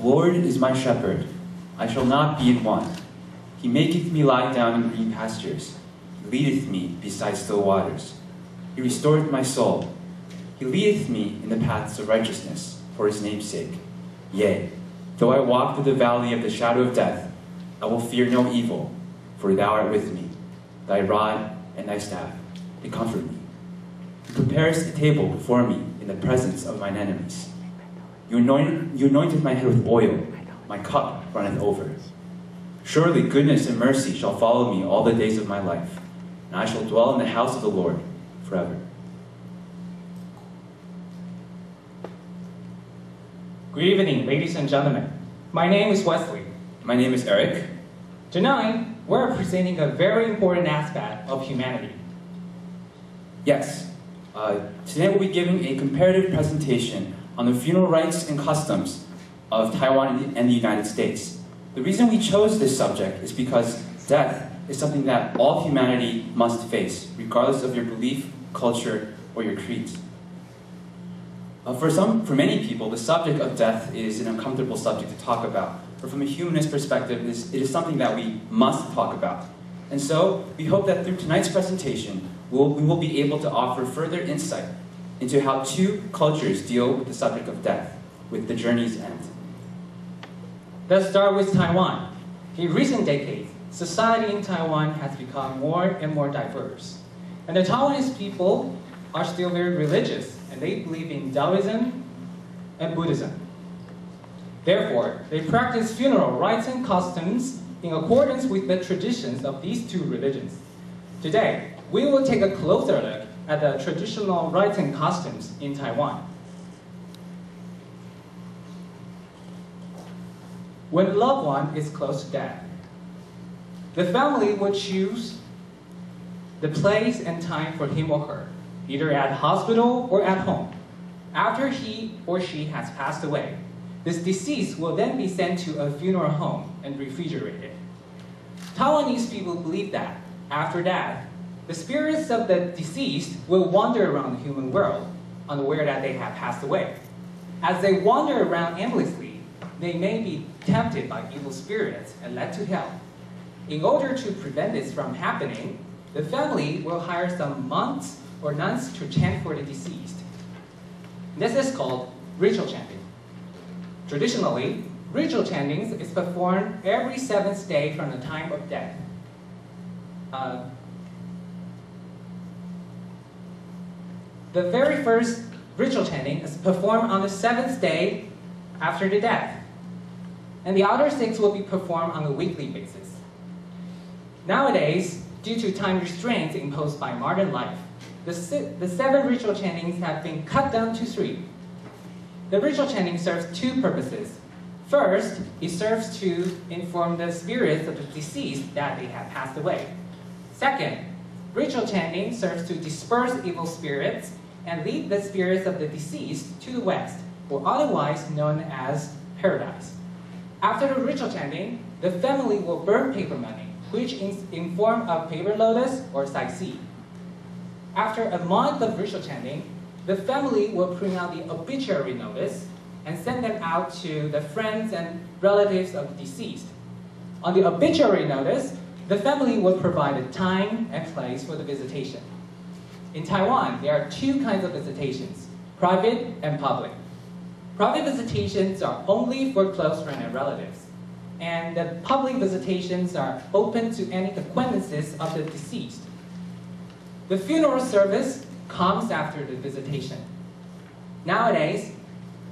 Lord is my shepherd, I shall not be in want. He maketh me lie down in green pastures. He leadeth me beside still waters. He restoreth my soul. He leadeth me in the paths of righteousness for his name's sake. Yea, though I walk through the valley of the shadow of death, I will fear no evil, for thou art with me. Thy rod and thy staff, they comfort me. You preparest a table before me in the presence of mine enemies. You anointed my head with oil, my cup runneth over. Surely goodness and mercy shall follow me all the days of my life, and I shall dwell in the house of the Lord forever. Good evening, ladies and gentlemen. My name is Wesley. My name is Eric. Tonight, we're presenting a very important aspect of humanity. Yes, today we'll be giving a comparative presentation on the funeral rites and customs of Taiwan and the United States. The reason we chose this subject is because death is something that all humanity must face, regardless of your belief, culture, or your creed. For many people, the subject of death is an uncomfortable subject to talk about. But from a humanist perspective, it is something that we must talk about. And so, we hope that through tonight's presentation, we will be able to offer further insight into how two cultures deal with the subject of death, with the journey's end. Let's start with Taiwan. In recent decades, society in Taiwan has become more and more diverse. And the Taiwanese people are still very religious, and they believe in Taoism and Buddhism. Therefore, they practice funeral rites and customs in accordance with the traditions of these two religions. Today, we will take a closer look at the traditional rites and customs in Taiwan. When a loved one is close to death, the family will choose the place and time for him or her, either at hospital or at home. After he or she has passed away, this deceased will then be sent to a funeral home and refrigerated. Taiwanese people believe that, after death, the spirits of the deceased will wander around the human world, unaware that they have passed away. As they wander around aimlessly, they may be tempted by evil spirits and led to hell. In order to prevent this from happening, the family will hire some monks or nuns to chant for the deceased. This is called ritual chanting. Traditionally, ritual chanting is performed every 7th day from the time of death. The very first ritual chanting is performed on the 7th day after the death, and the other 6 will be performed on a weekly basis. Nowadays, due to time restraints imposed by modern life, the 7 ritual chantings have been cut down to 3. The ritual chanting serves 2 purposes. First, it serves to inform the spirits of the deceased that they have passed away. Second, ritual chanting serves to disperse evil spirits and lead the spirits of the deceased to the west, or otherwise known as paradise. After the ritual chanting, the family will burn paper money, which is in form of paper lotus or sightseeing. After a month of ritual chanting, the family will print out the obituary notice and send them out to the friends and relatives of the deceased. On the obituary notice, the family will provide a time and place for the visitation. In Taiwan, there are 2 kinds of visitations, private and public. Private visitations are only for close friends and relatives, and the public visitations are open to any acquaintances of the deceased. The funeral service comes after the visitation. Nowadays,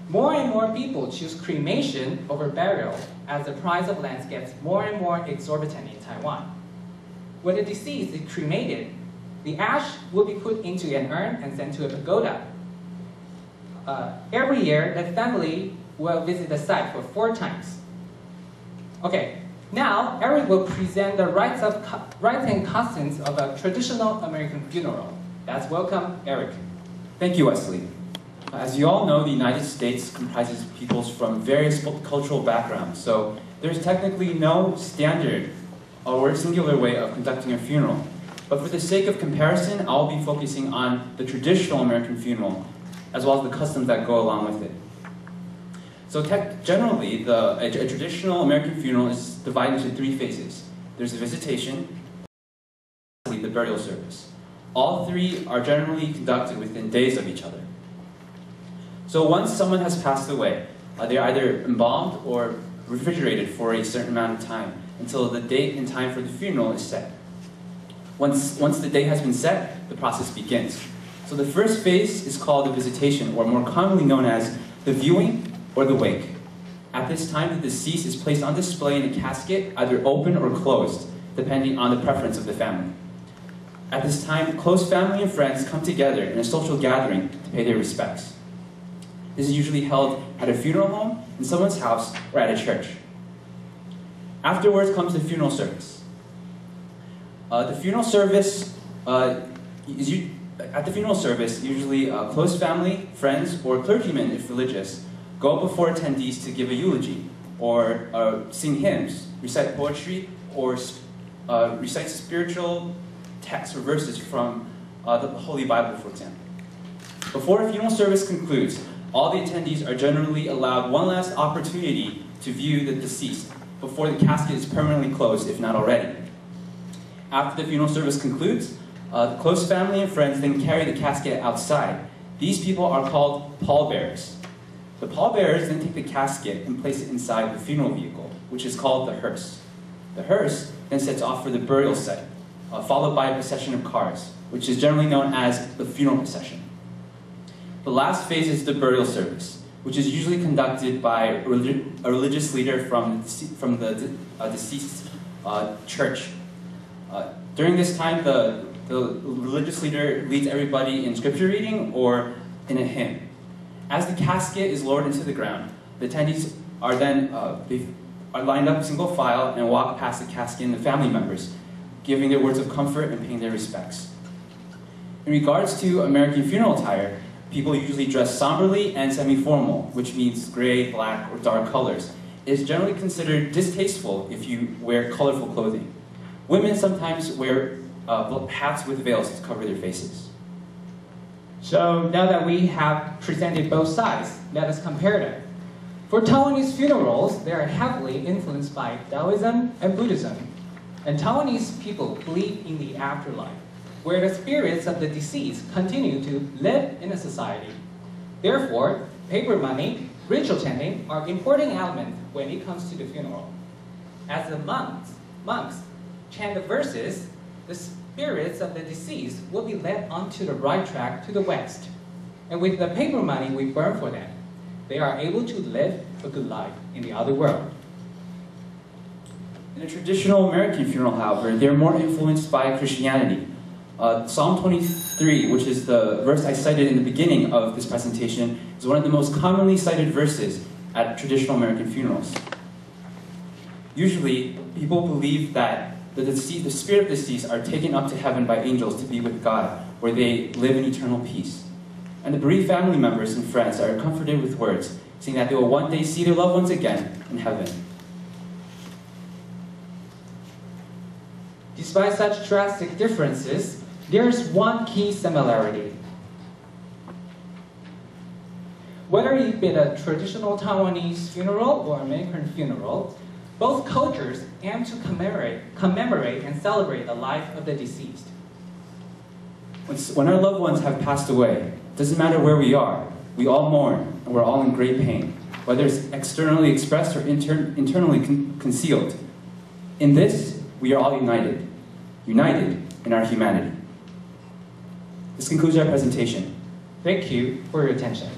more and more people choose cremation over burial as the price of land gets more and more exorbitant in Taiwan. When the deceased is cremated, the ash will be put into an urn and sent to a pagoda. Every year, the family will visit the site for 4 times. Okay, now Eric will present the rites and customs of a traditional American funeral. Let's welcome Eric. Thank you, Wesley. As you all know, the United States comprises peoples from various cultural backgrounds, so there's technically no standard or singular way of conducting a funeral. But for the sake of comparison, I'll be focusing on the traditional American funeral, as well as the customs that go along with it. So generally, a traditional American funeral is divided into 3 phases. There's the visitation, the burial service. All 3 are generally conducted within days of each other. So once someone has passed away, they're either embalmed or refrigerated for a certain amount of time until the date and time for the funeral is set. Once the date has been set, the process begins. So the first phase is called the visitation, or more commonly known as the viewing or the wake. At this time, the deceased is placed on display in a casket, either open or closed, depending on the preference of the family. At this time, close family and friends come together in a social gathering to pay their respects. This is usually held at a funeral home, in someone's house, or at a church. Afterwards comes the funeral service. The funeral service at the funeral service, usually close family, friends, or clergymen, if religious, go before attendees to give a eulogy, or sing hymns, recite poetry, or recite spiritual texts or verses from the Holy Bible, for example. Before a funeral service concludes, all the attendees are generally allowed one last opportunity to view the deceased before the casket is permanently closed, if not already. After the funeral service concludes, the close family and friends then carry the casket outside. These people are called pallbearers. The pallbearers then take the casket and place it inside the funeral vehicle, which is called the hearse. The hearse then sets off for the burial site, followed by a procession of cars, which is generally known as the funeral procession. The last phase is the burial service, which is usually conducted by a religious leader from the deceased church. During this time, the religious leader leads everybody in scripture reading or in a hymn. As the casket is lowered into the ground, the attendees are then are lined up single file and walk past the casket and the family members, giving their words of comfort and paying their respects. In regards to American funeral attire, people usually dress somberly and semi-formal, which means gray, black, or dark colors. It is generally considered distasteful if you wear colorful clothing. Women sometimes wear hats with veils to cover their faces. So now that we have presented both sides, let us compare them. For Taiwanese funerals, they are heavily influenced by Taoism and Buddhism. And Taiwanese people believe in the afterlife, where the spirits of the deceased continue to live in a society. Therefore, paper money, ritual chanting are important elements when it comes to the funeral. As the monks chant the verses, the spirits of the deceased will be led onto the right track to the west. And with the paper money we burn for them, they are able to live a good life in the other world. In a traditional American funeral, however, they're more influenced by Christianity. Psalm 23, which is the verse I cited in the beginning of this presentation, is one of the most commonly cited verses at traditional American funerals. Usually, people believe that the spirit of the deceased are taken up to heaven by angels to be with God, where they live in eternal peace. And the bereaved family members and friends are comforted with words, saying that they will one day see their loved ones again in heaven. Despite such drastic differences, there is one key similarity. Whether it be a traditional Taiwanese funeral or American funeral, both cultures aim to commemorate and celebrate the life of the deceased. When our loved ones have passed away, it doesn't matter where we are, we all mourn, and we're all in great pain, whether it's externally expressed or internally concealed. In this, we are all united in our humanity. This concludes our presentation. Thank you for your attention.